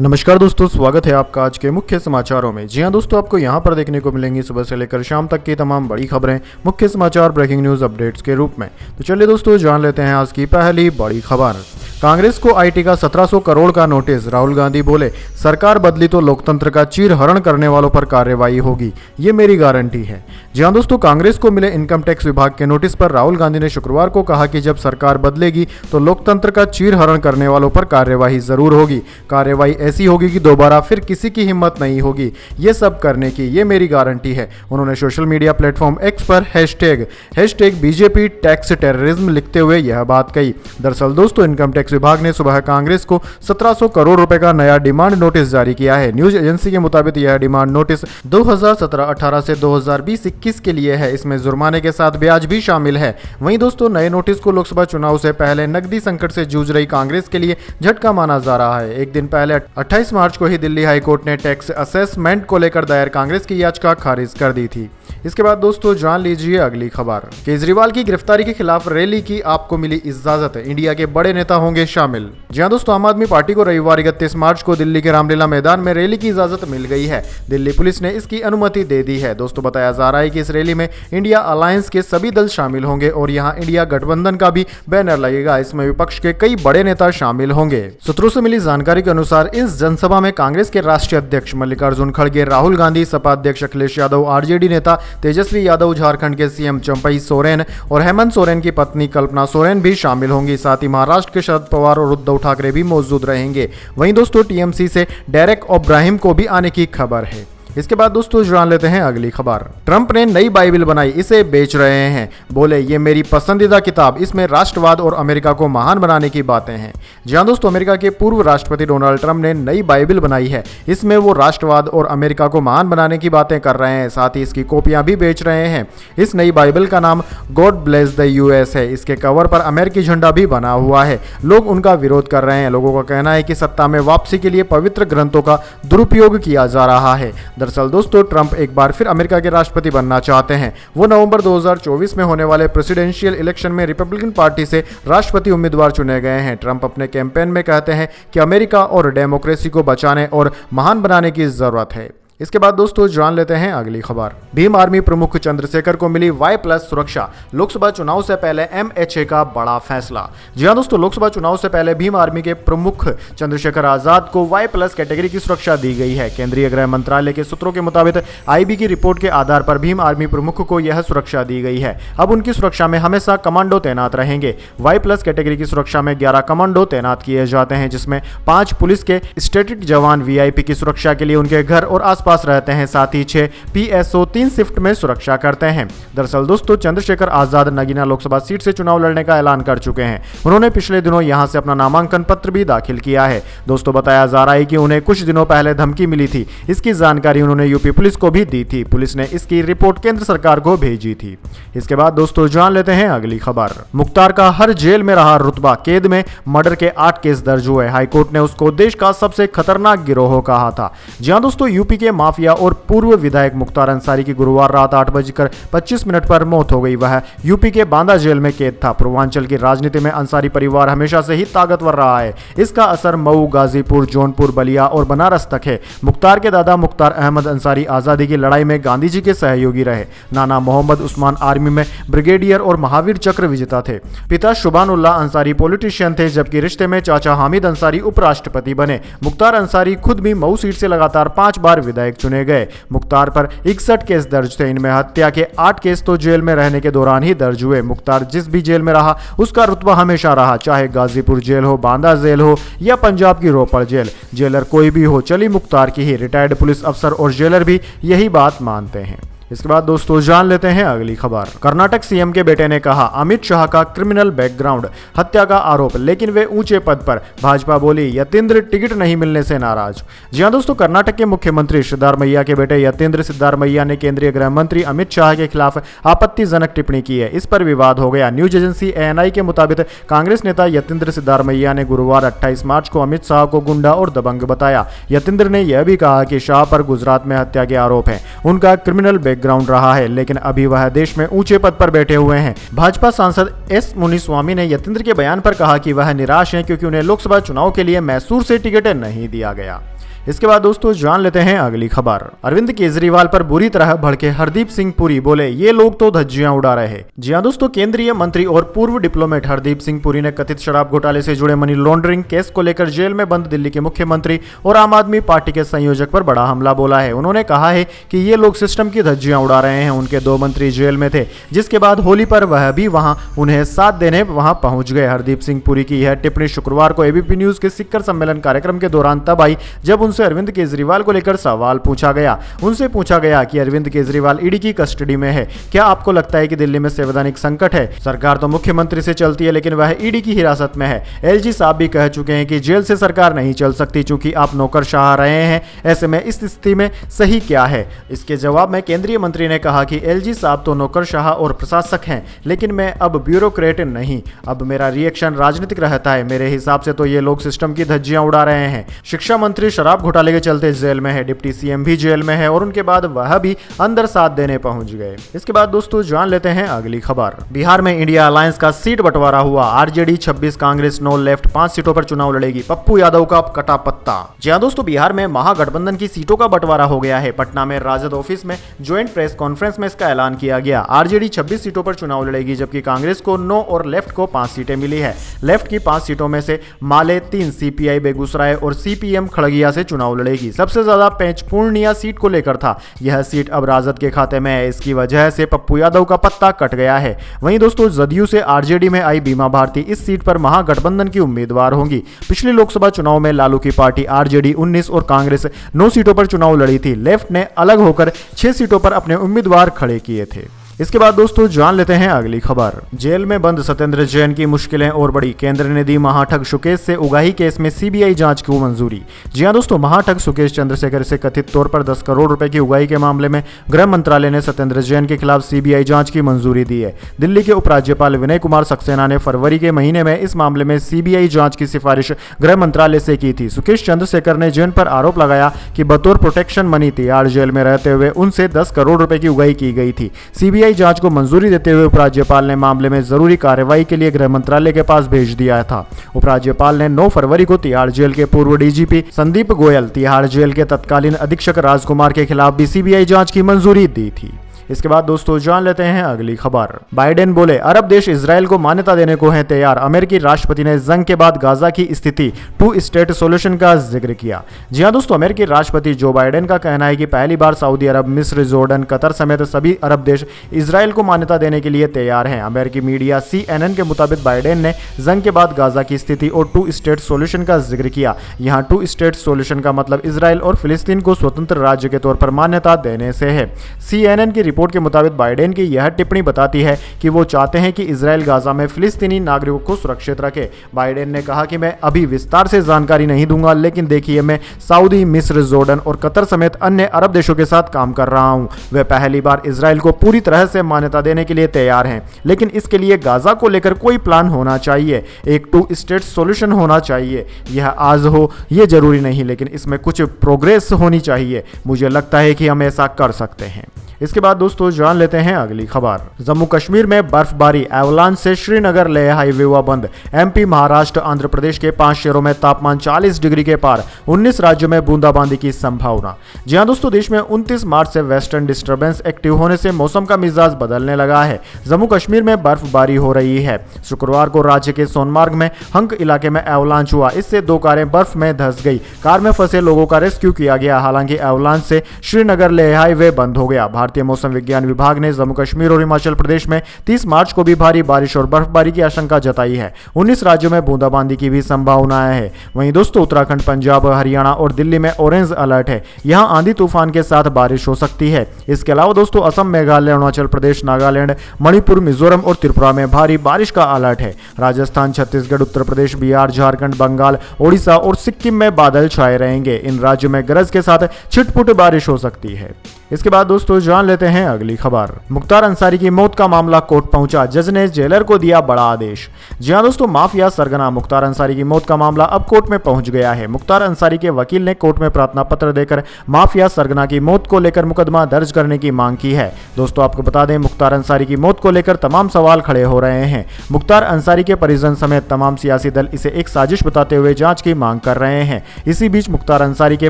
नमस्कार दोस्तों, स्वागत है आपका आज के मुख्य समाचारों में। जी हां दोस्तों, आपको यहां पर देखने को मिलेंगी सुबह से लेकर शाम तक की तमाम बड़ी खबरें मुख्य समाचार ब्रेकिंग न्यूज़ अपडेट्स के रूप में। तो चलिए दोस्तों, जान लेते हैं आज की पहली बड़ी खबर। कांग्रेस को आईटी का 1700 करोड़ का नोटिस। राहुल गांधी बोले, सरकार बदली तो लोकतंत्र का चीरहरण करने वालों पर कार्रवाई होगी, ये मेरी गारंटी है। जी हां दोस्तों, कांग्रेस को मिले इनकम टैक्स विभाग के नोटिस पर राहुल गांधी ने शुक्रवार को कहा कि जब सरकार बदलेगी तो लोकतंत्र का चीरहरण करने वालों पर कार्रवाई जरूर होगी। कार्रवाई ऐसी होगी कि दोबारा फिर किसी की हिम्मत नहीं होगी ये सब करने की, ये मेरी गारंटी है। उन्होंने सोशल मीडिया प्लेटफॉर्म एक्स पर हैशटैग बीजेपी टैक्स टेररिज्म लिखते हुए यह बात कही। दरअसल दोस्तों, इनकम टैक्स विभाग ने सुबह कांग्रेस को 1700 करोड़ रुपए का नया डिमांड नोटिस जारी किया है। न्यूज एजेंसी के मुताबिक यह डिमांड नोटिस 2017-18 से 2020-21 के लिए है। इसमें जुर्माने के साथ ब्याज भी शामिल है। वहीं दोस्तों, नए नोटिस को लोकसभा चुनाव से पहले नकदी संकट से जूझ रही कांग्रेस के लिए झटका माना जा रहा है। एक दिन पहले 28 मार्च को ही दिल्ली हाईकोर्ट ने टैक्स असेसमेंट को लेकर दायर कांग्रेस की याचिका खारिज कर दी थी। इसके बाद दोस्तों, जान लीजिए अगली खबर। केजरीवाल की गिरफ्तारी के खिलाफ रैली की आपको मिली इजाजत, इंडिया के बड़े नेता होंगे शामिल। जी हां दोस्तों, आम आदमी पार्टी को रविवार 31 मार्च को दिल्ली के रामलीला मैदान में रैली की इजाजत मिल गई है। दिल्ली पुलिस ने इसकी अनुमति दे दी है। दोस्तों, बताया जा रहा है कि इस रैली में इंडिया अलायंस के सभी दल शामिल होंगे और यहां इंडिया गठबंधन का भी बैनर लगेगा। इसमें विपक्ष के कई बड़े नेता शामिल होंगे। सूत्रों से मिली जानकारी के अनुसार इस जनसभा में कांग्रेस के राष्ट्रीय अध्यक्ष मल्लिकार्जुन खड़गे, राहुल गांधी, सपा अध्यक्ष अखिलेश यादव, आरजेडी नेता तेजस्वी यादव, झारखंड के सीएम चंपई सोरेन और हेमंत सोरेन की पत्नी कल्पना सोरेन भी शामिल होंगी। साथ ही महाराष्ट्र के शरद पवार और उद्धव ठाकरे भी मौजूद रहेंगे। वहीं दोस्तों, टीएमसी से डेरेक ओब्राहिम को भी आने की खबर है। इसके बाद दोस्तों, जान लेते हैं अगली खबर। ट्रंप ने नई बाइबिल बनाई, इसे बेच रहे हैं। बोले, ये मेरी पसंदीदा किताब, इसमें राष्ट्रवाद और अमेरिका को महान बनाने की बातें हैं। जी हां दोस्तों, अमेरिका के पूर्व राष्ट्रपति डोनाल्ड ट्रंप ने नई बाइबिल बनाई है। इसमें वो राष्ट्रवाद और अमेरिका को महान बनाने की बातें कर रहे हैं, साथ ही इसकी कॉपियां भी बेच रहे हैं। इस नई बाइबिल का नाम गॉड ब्लेस द यूएस है। इसके कवर पर अमेरिकी झंडा भी बना हुआ है। लोग उनका विरोध कर रहे हैं। लोगों का कहना है कि सत्ता में वापसी के लिए पवित्र ग्रंथों का दुरुपयोग किया जा रहा है। दरअसल दोस्तों, ट्रंप एक बार फिर अमेरिका के राष्ट्रपति बनना चाहते हैं। वो नवंबर 2024 में होने वाले प्रेसिडेंशियल इलेक्शन में रिपब्लिकन पार्टी से राष्ट्रपति उम्मीदवार चुने गए हैं। ट्रंप अपने कैंपेन में कहते हैं कि अमेरिका और डेमोक्रेसी को बचाने और महान बनाने की जरूरत है। इसके बाद दोस्तों, जान लेते हैं अगली खबर। भीम आर्मी प्रमुख चंद्रशेखर को मिली Y+ सुरक्षा। लोकसभा चुनाव से पहले MHA का बड़ा फैसला। जी हां दोस्तों, लोकसभा चुनाव से पहले भीम आर्मी के प्रमुख चंद्रशेखर आजाद को Y+ कैटेगरी की सुरक्षा दी गई है। केंद्रीय गृह मंत्रालय के सूत्रों के मुताबिक IB की रिपोर्ट के आधार पर भीम आर्मी प्रमुख को यह सुरक्षा दी गई है। अब उनकी सुरक्षा में हमेशा कमांडो तैनात रहेंगे। Y+ कैटेगरी की सुरक्षा में 11 कमांडो तैनात किए जाते हैं, जिसमें 5 पुलिस के स्टैटिक जवान VIP की सुरक्षा के लिए उनके घर और आसपास रहते हैं। साथ ही 6 PSO 3 शिफ्ट में सुरक्षा करते हैं। दरअसल दोस्तों, चंद्रशेखर आजाद नगीना लोकसभा सीट से चुनाव लड़ने का ऐलान कर चुके हैं। उन्होंने पिछले दिनों यहां से अपना नामांकन पत्र भी दाखिल किया है। दोस्तों, बताया जा रहा है कि उन्हें कुछ दिनों पहले धमकी मिली थी। इसकी जानकारी उन्होंने यूपी पुलिस को भी दी थी। पुलिस ने इसकी रिपोर्ट केंद्र सरकार को भेजी थी। इसके बाद दोस्तों, जान लेते हैं अगली खबर। मुख्तार का हर जेल में रहा रुतबा, कैद में मर्डर के 8 केस दर्ज हुए। हाईकोर्ट ने उसको देश का सबसे खतरनाक गिरोह कहा था। जी हां दोस्तों, यूपी के माफिया और पूर्व विधायक मुख्तार अंसारी की गुरुवार रात 8:25 पर मौत हो गई। वह यूपी के बांदा जेल में कैद था। पूर्वांचल की राजनीति में अंसारी परिवार हमेशा से ही ताकतवर रहा है। इसका असर मऊ, गाजीपुर, जौनपुर, बलिया और बनारस तक है। मुख्तार के दादा मुख्तार अहमद अंसारी आजादी की लड़ाई में गांधी जी के सहयोगी रहे। नाना मोहम्मद उस्मान आर्मी में ब्रिगेडियर और महावीर चक्र विजेता थे। पिता शुबानुल्लाह अंसारी पॉलिटिशियन थे, जबकि रिश्ते में चाचा हामिद अंसारी उपराष्ट्रपति बने। मुख्तार अंसारी खुद भी मऊ सीट से लगातार 5 बार विधायक चुने गए। मुख्तार पर 61 केस दर्ज थे। इनमें हत्या के 8 केस तो जेल में रहने के दौरान ही दर्ज हुए। मुख्तार जिस भी जेल में रहा उसका रुतबा हमेशा रहा, चाहे गाजीपुर जेल हो, बांदा जेल हो या पंजाब की रोपड़ जेल। जेलर कोई भी हो, चली मुख्तार की ही। रिटायर्ड पुलिस अफसर और जेलर भी यही बात मानते हैं। इसके बाद दोस्तों, जान लेते हैं अगली खबर। कर्नाटक सीएम के बेटे ने कहा, अमित शाह का क्रिमिनल बैकग्राउंड, हत्या का आरोप, लेकिन वे ऊंचे पद पर। भाजपा बोली, यतींद्र टिकट नहीं मिलने से नाराज। जी हां दोस्तों, कर्नाटक के मुख्यमंत्री सिद्धारमैया के बेटे यतींद्र सिद्धारमैया ने केंद्रीय गृह मंत्री अमित शाह के खिलाफ आपत्तिजनक टिप्पणी की है। इस पर विवाद हो गया। न्यूज एजेंसी ANI के मुताबिक कांग्रेस नेता यतींद्र सिद्धारमैया ने गुरुवार 28 मार्च को अमित शाह को गुंडा और दबंग बताया। यतींद्र ने यह भी कहा कि शाह पर गुजरात में हत्या के आरोप हैं। उनका क्रिमिनल बैकग्राउंड रहा है, लेकिन अभी वह देश में ऊंचे पद पर बैठे हुए हैं। भाजपा सांसद एस मुनिस्वामी ने यतींद्र के बयान पर कहा कि वह निराश हैं क्योंकि उन्हें लोकसभा चुनाव के लिए मैसूर से टिकट नहीं दिया गया। इसके बाद दोस्तों जान लेते हैं अगली खबर। अरविंद केजरीवाल पर बुरी तरह भड़के हरदीप सिंह पुरी, बोले ये लोग तो धज्जियां उड़ा रहे हैं। जी हां दोस्तों, केंद्रीय मंत्री और पूर्व डिप्लोमेट हरदीप सिंह पुरी ने कथित शराब घोटाले से जुड़े मनी लॉन्ड्रिंग केस को लेकर जेल में बंद दिल्ली के मुख्यमंत्री और आम आदमी पार्टी के संयोजक पर बड़ा हमला बोला है। उन्होंने कहा है कि ये लोग सिस्टम की धज्जियां उड़ा रहे हैं। उनके 2 मंत्री जेल में थे, जिसके बाद होली पर वह भी वहां उन्हें साथ देने वहां पहुंच गए। हरदीप सिंह पुरी की यह टिप्पणी शुक्रवार को एबीपी न्यूज के सिक्कर सम्मेलन कार्यक्रम के दौरान तब आई जब उनसे अरविंद केजरीवाल को लेकर सवाल पूछा गया। उनसे पूछा गया कि अरविंद केजरीवाल ईडी की कस्टडी में है, क्या आपको लगता है कि दिल्ली में संवैधानिक संकट है? सरकार तो मुख्यमंत्री से चलती है, लेकिन वह ईडी की हिरासत में है। एलजी साहब भी कह चुके हैं कि जेल से सरकार नहीं चल सकती, चूंकि आप नौकरशाह रहे हैं। ऐसे में इस स्थिति में सही क्या है? इसके जवाब में केंद्रीय मंत्री ने कहा कि एलजी साहब तो नौकरशाह और प्रशासक हैं, लेकिन मैं अब ब्यूरोक्रेट नहीं। अब मेरा रिएक्शन राजनीतिक रहता है। मेरे हिसाब से तो ये लोग सिस्टम की धज्जियां उड़ा रहे हैं। शिक्षा मंत्री शराब घोटाले के चलते जेल में है, डिप्टी सीएम भी जेल में है और उनके बाद वह भी अंदर साथ देने पहुंच गए। इसके बाद दोस्तों जान लेते हैं अगली खबर। बिहार में इंडिया अलायंस का सीट बंटवारा हुआ। आरजेडी 26, कांग्रेस 9, लेफ्ट 5 सीटों पर चुनाव लड़ेगी। पप्पू यादव का कटा पत्ता। जी हां दोस्तों, बिहार में महागठबंधन की सीटों का बंटवारा हो गया है। पटना में राजद ऑफिस में ज्वाइंट प्रेस कॉन्फ्रेंस में इसका ऐलान किया गया। आरजेडी 26 सीटों पर चुनाव लड़ेगी, जबकि कांग्रेस को 9 और लेफ्ट को 5 सीटें मिली है। लेफ्ट की 5 सीटों में से माले 3, सीपीआई बेगूसराय और सीपीएम खड़गिया से चुनाव लड़ेगी। सबसे ज्यादा पेंच पूर्णिया सीट को लेकर था। यह सीट अब राजद के खाते में है। इसकी वजह से पप्पू यादव का पत्ता कट गया है। वहीं दोस्तों जदयू से आरजेडी में आई बीमा भारती इस सीट पर महागठबंधन की उम्मीदवार होंगी। पिछले लोकसभा चुनाव में लालू की पार्टी आरजेडी 19 और कांग्रेस 9 सीटों पर चुनाव लड़ी थी। लेफ्ट ने अलग होकर 6 सीटों पर अपने उम्मीदवार खड़े किए थे। इसके बाद दोस्तों जान लेते हैं अगली खबर। जेल में बंद सत्येंद्र जैन की मुश्किलें और बढ़ी। केंद्र ने दी महाठग सुकेश से उगाही केस में सीबीआई जांच को मंजूरी। जी हां दोस्तों, महाठग सुकेश चंद्रशेखर से कथित तौर पर 10 करोड़ रुपए की उगाही के मामले में गृह मंत्रालय ने सत्येंद्र जैन के खिलाफ सीबीआई जांच की मंजूरी दी है। दिल्ली के उपराज्यपाल विनय कुमार सक्सेना ने फरवरी के महीने में इस मामले में सीबीआई जांच की सिफारिश गृह मंत्रालय से की थी। सुकेश चंद्रशेखर ने जैन पर आरोप लगाया कि बतौर प्रोटेक्शन मनी तिहाड़ जेल में रहते हुए उनसे 10 करोड़ रुपए की उगाही की गई थी। सीबीआई जांच को मंजूरी देते हुए उपराज्यपाल ने मामले में जरूरी कार्रवाई के लिए गृह मंत्रालय के पास भेज दिया था। उपराज्यपाल ने 9 फरवरी को तिहाड़ जेल के पूर्व डीजीपी संदीप गोयल, तिहाड़ जेल के तत्कालीन अधीक्षक राजकुमार के खिलाफ भी सीबीआई जांच की मंजूरी दी थी। इसके बाद दोस्तों जान लेते हैं अगली खबर। बाइडेन बोले अरब देश इजराइल को मान्यता देने को हैं तैयार। अमेरिकी राष्ट्रपति ने जंग के बाद गाजा की स्थिति 2 स्टेट सॉल्यूशन का जिक्र किया। जी हां दोस्तों, अमेरिकी राष्ट्रपति जो बाइडेन का कहना है कि पहली बार सऊदी अरब, मिस्र, जॉर्डन, कतर समेत सभी अरब देश इजराइल को मान्यता देने के लिए तैयार हैं। अमेरिकी मीडिया CNN के मुताबिक बाइडेन ने जंग के बाद गाजा की स्थिति और 2 स्टेट सॉल्यूशन का जिक्र किया। यहाँ 2 स्टेट सॉल्यूशन का मतलब इजराइल और फिलिस्तीन को स्वतंत्र राज्य के तौर पर मान्यता देने से है। CNN की रिपोर्ट के मुताबिक बाइडेन की यह टिप्पणी बताती है कि वो चाहते हैं कि इजराइल गाजा में फिलिस्तीनी नागरिकों को सुरक्षित रखे। बाइडेन ने कहा कि मैं अभी विस्तार से जानकारी नहीं दूंगा, लेकिन देखिए मैं सऊदी, मिस्र, जॉर्डन और कतर समेत अन्य अरब देशों के साथ काम कर रहा हूं। वे पहली बार इजराइल को पूरी तरह से मान्यता देने के लिए तैयार हैं, लेकिन इसके लिए गाजा को लेकर कोई प्लान होना चाहिए। एक 2 स्टेट सॉल्यूशन होना चाहिए। यह आज हो ये जरूरी नहीं, लेकिन इसमें कुछ प्रोग्रेस होनी चाहिए। मुझे लगता है कि हम ऐसा कर सकते हैं। इसके बाद दोस्तों जान लेते हैं अगली खबर। जम्मू कश्मीर में बर्फबारी, एवलांच से श्रीनगर लेह हाईवे हुआ बंद। एमपी, महाराष्ट्र, आंध्र प्रदेश के 5 शहरों में तापमान 40 डिग्री के पार। 19 राज्यों में बूंदाबांदी की संभावना। जी हां दोस्तों, देश में 29 मार्च से वेस्टर्न डिस्टर्बेंस एक्टिव होने से मौसम का मिजाज बदलने लगा है। जम्मू कश्मीर में बर्फबारी हो रही है। शुक्रवार को राज्य के सोनमार्ग में हंक इलाके में एवलांच हुआ। इससे 2 कारें बर्फ में धंस गई। कार में फंसे लोगों का रेस्क्यू किया गया। हालांकि एवलांच से श्रीनगर लेह हाईवे बंद हो गया। भारतीय मौसम विज्ञान विभाग ने जम्मू कश्मीर और हिमाचल प्रदेश में 30 मार्च को भी भारी बारिश और बर्फबारी की आशंका जताई है। 19 राज्यों में बूंदाबांदी की भी संभावनाएं है। वहीं दोस्तों उत्तराखंड, पंजाब, हरियाणा और दिल्ली में ऑरेंज अलर्ट है। यहां आंधी तूफान के साथ बारिश हो सकती है। इसके अलावा दोस्तों असम, मेघालय, अरुणाचल प्रदेश, नागालैंड, मणिपुर, मिजोरम और त्रिपुरा में भारी बारिश का अलर्ट है। राजस्थान, छत्तीसगढ़, उत्तर प्रदेश, बिहार, झारखंड, बंगाल, ओडिशा और सिक्किम में बादल छाए रहेंगे। इन राज्यों में गरज के साथ छिटपुट बारिश हो सकती है। इसके बाद दोस्तों जान लेते हैं अगली खबर। मुख्तार अंसारी की मौत का मामला कोर्ट पहुंचा, जज ने जेलर को दिया बड़ा आदेश। जी हां दोस्तों, माफिया सरगना मुख्तार अंसारी की मौत का मामला अब कोर्ट में पहुंच गया है। मुख्तार अंसारी के वकील ने कोर्ट में प्रार्थना पत्र देकर माफिया सरगना की मौत को लेकर मुकदमा दर्ज करने की मांग की है। दोस्तों आपको बता दें, मुख्तार अंसारी की मौत को लेकर तमाम सवाल खड़े हो रहे हैं। मुख्तार अंसारी के परिजन समेत तमाम सियासी दल इसे एक साजिश बताते हुए जांच की मांग कर रहे हैं। इसी बीच मुख्तार अंसारी के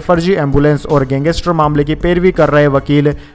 फर्जी एम्बुलेंस और गैंगस्टर मामले की पैरवी कर रहे वकील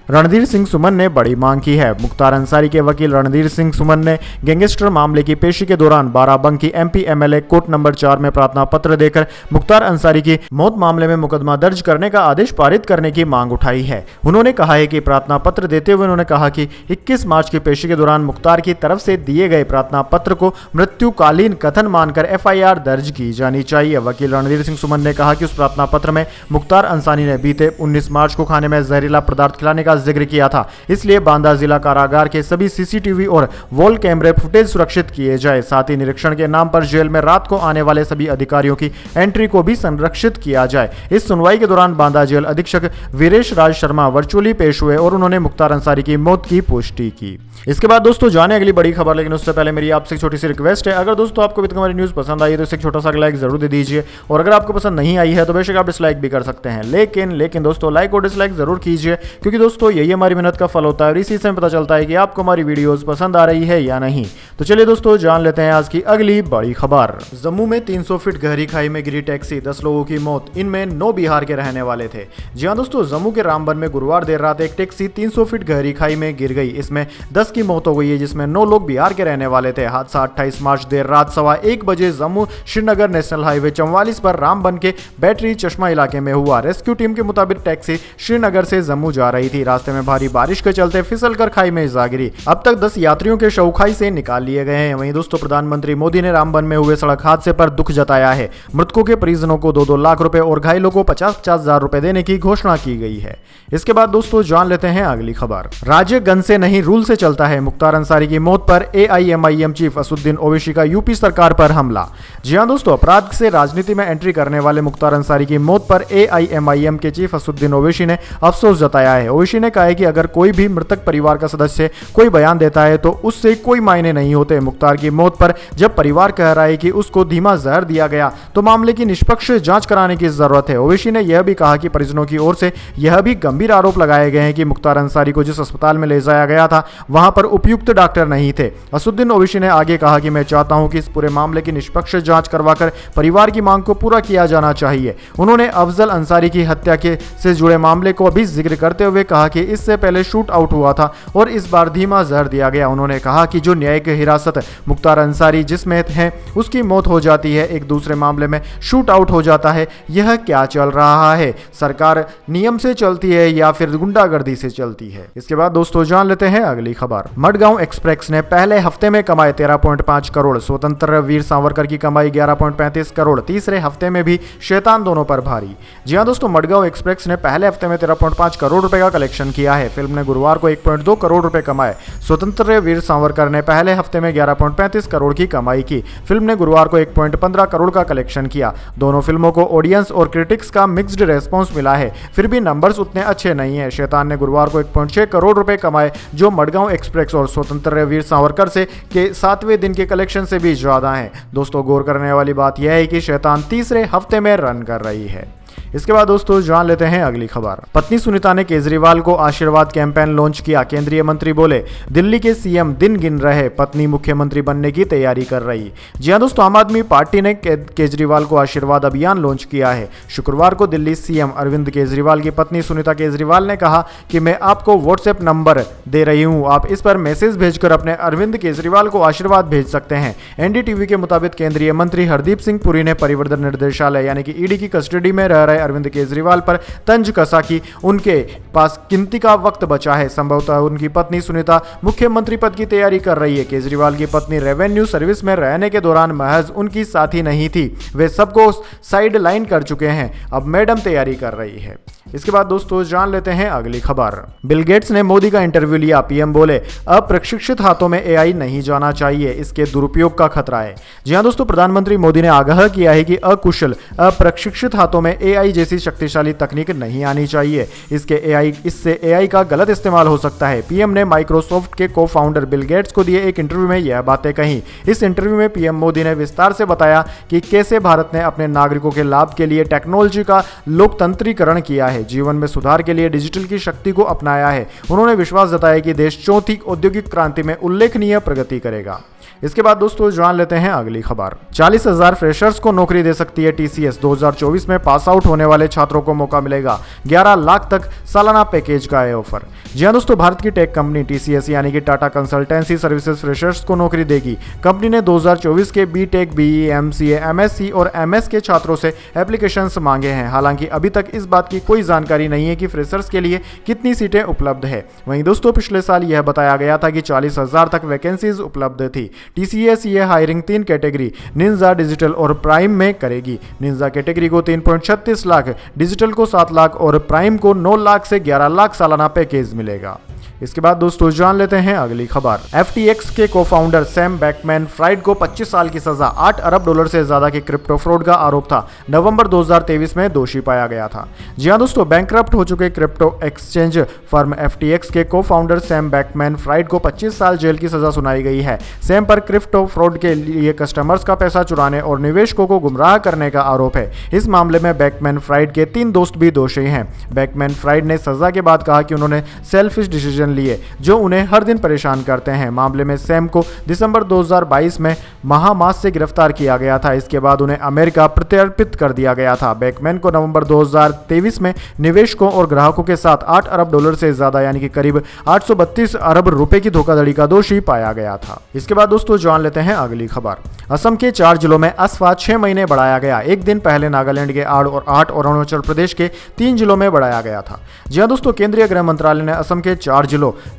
रणधीर सिंह सुमन ने बड़ी मांग की है। मुख्तार अंसारी के वकील रणधीर सिंह सुमन ने गैंगस्टर मामले की पेशी के दौरान Barabanki MP MLA court number 4 में प्रार्थना पत्र देकर मुख्तार अंसारी की मौत मामले में मुकदमा दर्ज करने का आदेश पारित करने की मांग उठाई है। उन्होंने कहा है कि प्रार्थना पत्र देते हुए उन्होंने कहा कि 21 मार्च की पेशी के दौरान मुख्तार की तरफ से दिए गए प्रार्थना पत्र को मृत्युकालीन कथन मानकर एफआईआर दर्ज की जानी चाहिए। वकील रणधीर सिंह सुमन ने कहा कि उस प्रार्थना पत्र में मुख्तार अंसारी ने बीते 19 मार्च को खाने में जहरीला पदार्थ खिलाने का जिक्र किया था, इसलिए बांदा जिला कारागार के सभी सीसीटीवी और वॉल कैमरे फुटेज सुरक्षित किए जाए। साथ ही निरीक्षण के नाम पर जेल में रात को आने वाले सभी अधिकारियों की एंट्री को भी संरक्षित किया जाए। इस सुनवाई के दौरान बांदा जेल अधीक्षक वीरेश राज शर्मा वर्चुअली पेश हुए और उन्होंने मुख्तार अंसारी की मौत की पुष्टि की। इसके बाद दोस्तों जाने अगली बड़ी खबर, लेकिन उससे पहले मेरी आपसे एक छोटी सी रिक्वेस्ट है, अगर दोस्तों आपको अभी तक हमारी न्यूज़ पसंद आई है तो इसे एक छोटा सा लाइक जरूर दे दीजिए, और अगर आपको पसंद नहीं आई है तो बेशक आप डिसलाइक भी कर सकते हैं, लेकिन दोस्तों लाइक और डिसलाइक जरूर कीजिए, क्योंकि दोस्तों यही हमारी मेहनत का फल होता है और इसी से पता चलता है कि आपको हमारी वीडियोस पसंद आ रही है या नहीं। तो चलिए दोस्तों जान लेते हैं आज की अगली बड़ी खबर। जम्मू में 300 फीट गहरी खाई में गिरी टैक्सी, 10 लोगों की मौत, इनमें 9 बिहार के रहने वाले थे। जी हां दोस्तों, जम्मू के रामबन में गुरुवार देर रात एक टैक्सी 300 फीट गहरी खाई में गिर गई। इसमें 10 की मौत हो गई है, जिसमें 9 लोग बिहार के रहने वाले थे। हादसा 28 मार्च देर रात 1:15 बजे जम्मू श्रीनगर नेशनल हाईवे 44 पर रामबन के बैटरी चश्मा इलाके में हुआ। रेस्क्यू टीम के मुताबिक टैक्सी श्रीनगर से जम्मू जा रही थी। रास्ते में भारी बारिश के चलते फिसलकर खाई में जा गिरी। अब तक 10 यात्रियों के शव खाई से निकाल लिए गए हैं। वहीं दोस्तों प्रधानमंत्री मोदी ने रामबन में हुए सड़क हादसे पर दुख जताया है। मृतकों के परिजनों को 2-2 लाख रुपए और घायलों को 50-50 हजार रुपए देने की घोषणा की गई है। इसके बाद दोस्तों जान लेते हैं अगली खबर। राज्य गन से नहीं रूल से चलता है, मुख्तार अंसारी की मौत पर एआईएमआईएम चीफ असदुद्दीन ओवैसी का यूपी सरकार पर हमला। जी हां दोस्तों, अपराध से राजनीति में एंट्री करने वाले मुख्तार अंसारी की मौत पर एआईएमआईएम के चीफ असदुद्दीन ओवैसी ने अफसोस जताया है। ओवैसी ने कहा है कि अगर कोई भी मृतक परिवार का सदस्य कोई बयान देता है तो उससे कोई मायने नहीं होते। मुख्तार की मौत पर जब परिवार कह रहा है कि उसको धीमा जहर दिया गया तो मामले की निष्पक्ष जांच कराने की जरूरत है। ओवैसी ने यह भी कहा कि परिजनों की ओर से यह भी गंभीर आरोप लगाए गए हैं कि मुख्तार अंसारी को जिस अस्पताल में ले जाया गया था वहां पर उपयुक्त डॉक्टर नहीं थे। असदुद्दीन ओवैसी ने आगे कहा कि मैं चाहता हूं कि इस पूरे मामले की निष्पक्ष जांच करवाकर परिवार की मांग को पूरा किया जाना चाहिए। उन्होंने अफजल अंसारी की हत्या से जुड़े मामले को भी जिक्र करते हुए कहा कि इससे पहले शूट आउट हुआ था और इस बार धीमा जहर दिया गया। उन्होंने कहा कि जो न्यायिक हिरासत मुख्तार अंसारी जिसमें है उसकी मौत हो जाती है, एक दूसरे मामले में शूट आउट हो जाता है, यह क्या चल रहा है? सरकार नियम से चलती है या फिर गुंडागर्दी से चलती है? इसके बाद दोस्तों जान लेते हैं अगली खबर। मडगांव एक्सप्रेस ने पहले हफ्ते में कमाए 13.5 करोड़, स्वतंत्र वीर सावरकर की कमाई 11.35 करोड़, तीसरे हफ्ते में भी शैतान दोनों पर भारी। जी हां दोस्तों, मडगांव एक्सप्रेस ने पहले हफ्ते में 13.5 करोड़ रुपए का कलेक्शन किया है। फिल्म ने गुरुवार को 1.2 करोड़ रुपए कमाए। स्वतंत्र वीर सावरकर ने पहले हफ्ते में 11.35 करोड़ की कमाई की। फिल्म ने गुरुवार को 1.15 करोड़ का कलेक्शन किया। दोनों फिल्मों को ऑडियंस और क्रिटिक्स का मिक्स्ड रेस्पॉन्स मिला है, फिर भी नंबर्स उतने अच्छे नहीं है। शैतान ने गुरुवार को 1.6 करोड़ रुपए कमाए, जो मडगांव एक्सप्रेस और स्वतंत्र वीर सावरकर से के 7वें दिन के कलेक्शन से भी ज्यादा है। दोस्तों गौर करने वाली बात यह है कि शैतान तीसरे हफ्ते में रन कर रही है। इसके बाद दोस्तों जान लेते हैं अगली खबर। पत्नी सुनीता ने केजरीवाल को आशीर्वाद कैंपेन लॉन्च किया। केंद्रीय मंत्री बोले, दिल्ली के सीएम दिन गिन रहे, पत्नी मुख्यमंत्री बनने की तैयारी कर रही। जी हां दोस्तों, आम आदमी पार्टी ने केजरीवाल को आशीर्वाद अभियान लॉन्च किया है। शुक्रवार को दिल्ली सीएम अरविंद केजरीवाल की पत्नी सुनीता केजरीवाल ने कहा कि मैं आपको व्हाट्सएप नंबर दे रही हूं, आप इस पर मैसेज भेजकर अपने अरविंद केजरीवाल को आशीर्वाद भेज सकते हैं। एनडीटीवी के मुताबिक केंद्रीय मंत्री हरदीप सिंह पुरी ने परिवर्तन निर्देशालय यानी कि ईडी की कस्टडी में रह रहे अरविंद केजरीवाल पर तंज कसा कि उनके पास गिनती का वक्त बचा है। संभवतः उनकी पत्नी सुनीता मुख्यमंत्री पद की तैयारी कर रही है। केजरीवाल की पत्नी रेवेन्यू सर्विस में रहने के दौरान महज उनकी साथी नहीं थी, वे सबको साइड लाइन कर चुके हैं। अब मैडम तैयारी कर रही है। इसके बाद दोस्तों जान लेते हैं अगली खबर। बिल गेट्स ने मोदी का इंटरव्यू लिया, पीएम बोले अप्रशिक्षित हाथों में एआई नहीं जाना चाहिए, इसके दुरुपयोग का खतरा है। जी हां दोस्तों, प्रधानमंत्री मोदी ने आगाह किया है कि अकुशल अप्रशिक्षित हाथों में एआई जैसी शक्तिशाली तकनीक नहीं आनी चाहिए। इससे एआई का गलत इस्तेमाल हो सकता है। पीएम ने माइक्रोसॉफ्ट के को फाउंडर बिल गेट्स को दिए एक इंटरव्यू में यह बातें कही। इस इंटरव्यू में पीएम मोदी ने विस्तार से बताया कि कैसे भारत ने अपने नागरिकों के लाभ के लिए टेक्नोलॉजी का लोकतंत्रीकरण किया है, जीवन में सुधार के लिए डिजिटल की शक्ति को अपनाया है। उन्होंने विश्वास जताया कि देश चौथी औद्योगिक क्रांति में उल्लेखनीय प्रगति करेगा। इसके बाद दोस्तों जान लेते हैं अगली खबर। 40,000 फ्रेशर्स को नौकरी दे सकती है टीसीएस। 2024 में पास आउट होने वाले छात्रों को मौका मिलेगा। 11 लाख तक सालाना पैकेज का है ऑफर। जी हां दोस्तों, भारत की टेक कंपनी टीसीएस यानी कि टाटा कंसल्टेंसी सर्विसेज फ्रेशर्स को नौकरी देगी। कंपनी ने 2024 के बीटेक, बीई, एमसीए, एमएससी और एमएस के छात्रों से एप्लीकेशंस मांगे हैं। हालांकि अभी तक इस बात की कोई जानकारी नहीं है कि फ्रेशर्स के लिए कितनी सीटें उपलब्ध है। वहीं दोस्तों पिछले साल यह बताया गया था कि 40,000 तक वैकेंसीज उपलब्ध थी। टीसीएस ये हायरिंग 3 कैटेगरी निंजा, डिजिटल और प्राइम में करेगी। निंजा कैटेगरी को 3.36 लाख, डिजिटल को 7 लाख और प्राइम को 9 लाख से 11 लाख सालाना पैकेज मिलेगा। इसके बाद दोस्तों जान लेते हैं अगली खबर। FTX के को-फाउंडर सैम बैंकमैन-फ्राइड को 25 साल की सजा, $8 अरब से ज्यादा के क्रिप्टो फ्रॉड का आरोप था। नवंबर 2023 में दोषी पाया गया था। जी हां दोस्तों, बैंकरप्ट हो चुके क्रिप्टो एक्सचेंज फर्म FTX के को-फाउंडर सैम बैंकमैन-फ्राइड को 25 साल जेल की सजा सुनाई गई है। सैम पर क्रिप्टो फ्रॉड के लिए कस्टमर्स का पैसा चुराने और निवेशकों को गुमराह करने का आरोप है। इस मामले में बैंकमैन-फ्राइड के 3 दोस्त भी दोषी हैं। बैंकमैन-फ्राइड ने सजा के बाद कहा कि उन्होंने सेल्फिश डिसीजन लिए जो उन्हें हर दिन परेशान करते हैं। मामले में सैम को दिसंबर 2022 में महामास से गिरफ्तार किया गया था। इसके बाद उन्हें अमेरिका प्रत्यर्पित कर दिया गया था। बैकमैन को नवंबर 2023 में निवेशकों और ग्राहकों के साथ $8 अरब से ज्यादा यानी कि करीब 832 अरब रुपए की धोखाधड़ी का दोषी पाया गया था। इसके बाद दोस्तों जान लेते हैं अगली खबर। असम के 4 जिलों में असफा 6 महीने बढ़ाया गया। एक दिन पहले नागालैंड के 8 और अरुणाचल प्रदेश के 3 जिलों में बढ़ाया गया था। जी हां दोस्तों, केंद्रीय गृह मंत्रालय ने असम के 4 जिलों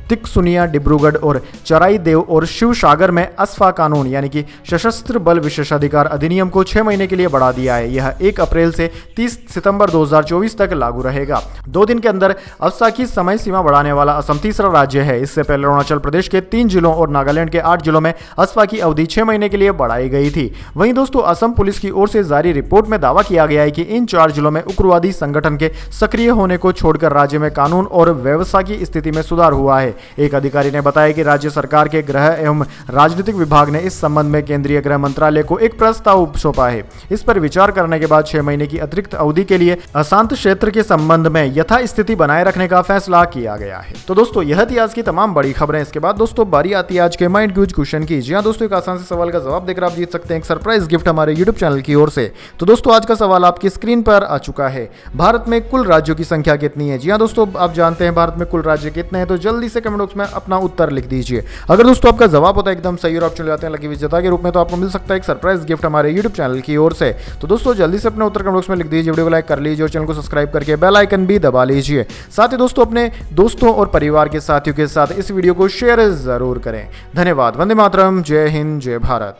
तिकसुनिया, डिब्रूगढ़ और चराईदेव और शिवसागर में असफा कानून यानी कि सशस्त्र बल विशेषाधिकार अधिनियम को 6 महीने के लिए बढ़ा दिया है। यह 1 अप्रैल से 30 सितंबर 2024 तक लागू रहेगा। 2 दिन के अंदर असफा की समय सीमा बढ़ाने वाला असम तीसरा राज्य है। इससे पहले अरुणाचल प्रदेश के 3 जिलों और नागालैंड के 8 जिलों में असफा की अवधि 6 महीने के लिए बढ़ाई गई थी। वहीं दोस्तों असम पुलिस की ओर से जारी रिपोर्ट में दावा किया गया है कि इन 4 जिलों में उग्रवादी संगठन के सक्रिय होने को छोड़कर राज्य में कानून और व्यवस्था की स्थिति में सुधार हुआ है। एक अधिकारी ने बताया कि राज्य सरकार के गृह एवं राजनीतिक विभाग ने इस संबंध में केंद्रीय गृह मंत्रालय को एक प्रस्ताव सौंपा है। इस पर विचार करने के बाद 6 महीने की अतिरिक्त अवधि के लिए अशांत क्षेत्र के संबंध में यथास्थिति बनाए रखने का फैसला किया गया है। तो दोस्तों यह थी आज की तमाम बड़ी खबरें। इसके बाद दोस्तों बारी आती है आज के माइंड क्यूज क्वेश्चन की। जी हां दोस्तों, एक आसान से सवाल का जवाब देकर आप जीत सकते हैं एक सरप्राइज गिफ्ट हमारे यूट्यूब चैनल की ओर से। तो दोस्तों आज का सवाल आपकी स्क्रीन पर आ चुका है। भारत में कुल राज्यों की संख्या कितनी है? जी हां दोस्तों, आप जानते हैं भारत में कुल राज्य कितने हैं, तो जल्दी से कमेंट बॉक्स में अपना उत्तर लिख दीजिए। अगर दोस्तों आपका जवाब होता है एकदम सही और आप चले जाते हैं लकी विजेता के रूप में, तो आपको मिल सकता है एक सरप्राइज गिफ्ट हमारे यूट्यूब चैनल की ओर से। तो दोस्तों जल्दी से अपने उत्तर कमेंट बॉक्स में लिख दीजिए, वीडियो को लाइक कर लीजिए और चैनल को सब्सक्राइब करके बेल आइकन भी दबा लीजिए। साथ ही दोस्तों अपने दोस्तों और परिवार के साथियों के साथ इस वीडियो को शेयर जरूर करें। धन्यवाद। वंदे मातरम। जय हिंद, जय भारत।